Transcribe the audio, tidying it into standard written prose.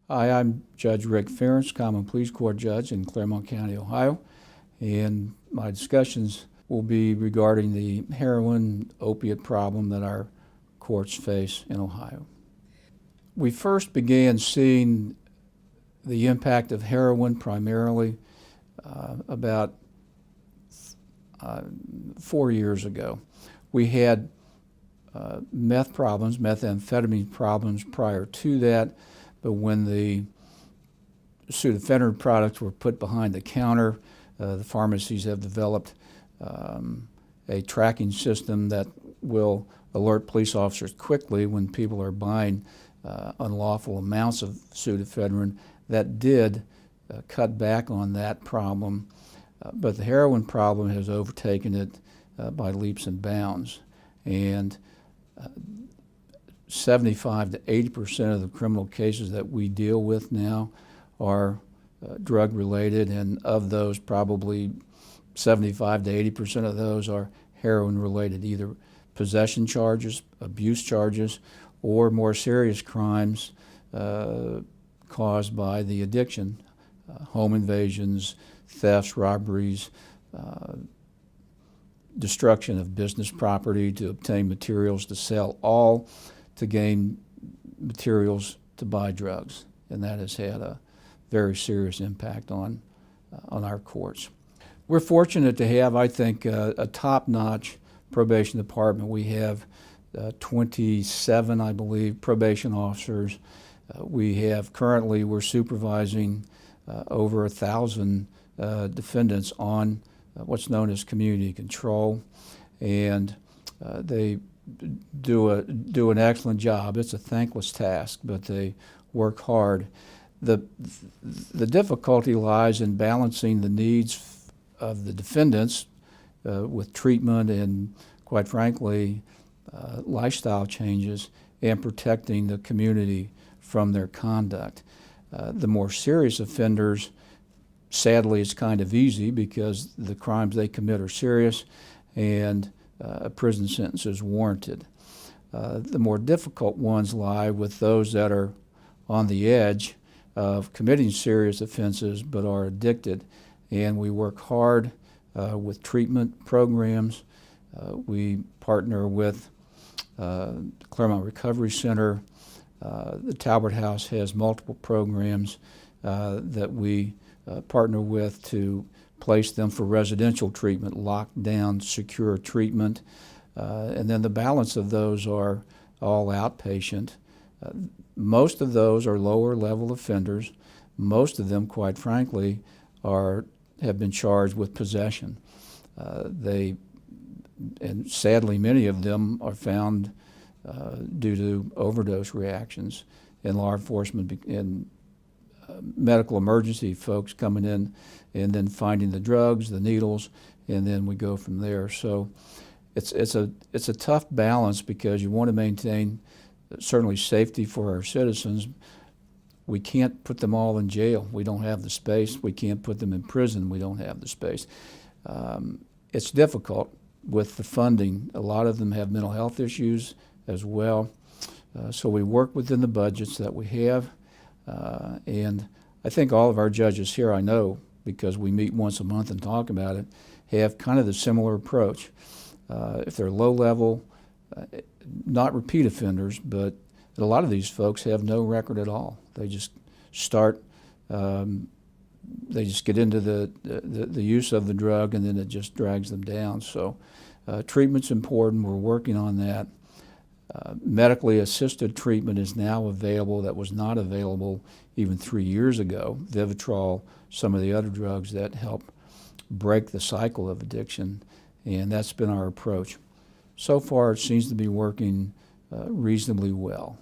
Hi, I'm Judge Rick Ferentz, Common Pleas Court Judge in Clermont County, Ohio, and my discussions will be regarding the heroin opiate problem that our courts face in Ohio. We first began seeing the impact of heroin primarily about 4 years ago. We had methamphetamine problems prior to that, but when the pseudoephedrine products were put behind the counter, the pharmacies have developed a tracking system that will alert police officers quickly when people are buying unlawful amounts of pseudoephedrine. That did cut back on that problem, but the heroin problem has overtaken it by leaps and bounds. And 75 to 80% of the criminal cases that we deal with now are drug related, and of those probably 75 to 80% of those are heroin related, either possession charges, abuse charges, or more serious crimes caused by the addiction, home invasions, thefts, robberies, destruction of business property to obtain materials to sell, all to gain materials to buy drugs. And that has had a very serious impact on our courts. We're fortunate to have, I think, a top-notch probation department. We have 27, I believe, probation officers. We're supervising over 1,000 defendants on what's known as community control, and they do an excellent job. It's a thankless task, but they work hard. The difficulty lies in balancing the needs of the defendants with treatment and, quite frankly, lifestyle changes, and protecting the community from their conduct. The more serious offenders, sadly, it's kind of easy because the crimes they commit are serious and a prison sentence is warranted. The more difficult ones lie with those that are on the edge of committing serious offenses but are addicted, and we work hard with treatment programs. We partner with Clermont Recovery Center. The Talbot House has multiple programs that we partner with to place them for residential treatment, locked down, secure treatment. And then the balance of those are all outpatient. Most of those are lower level offenders. Most of them, quite frankly, have been charged with possession. And sadly, many of them are found due to overdose reactions, and law enforcement and medical emergency folks coming in and then finding the drugs, the needles, and then we go from there. So it's a tough balance because you want to maintain certainly safety for our citizens. We can't put them all in jail. We don't have the space. We can't put them in prison. We don't have the space. It's difficult with the funding. A lot of them have mental health issues as well. So we work within the budgets that we have. And I think all of our judges here, I know, because we meet once a month and talk about it, have kind of the similar approach. If they're low level, not repeat offenders, but a lot of these folks have no record at all. They just start, they just get into the use of the drug, and then it just drags them down. So treatment's important. We're working on that. Medically assisted treatment is now available that was not available even 3 years ago. Vivitrol, some of the other drugs that help break the cycle of addiction, and that's been our approach. So far, it seems to be working reasonably well.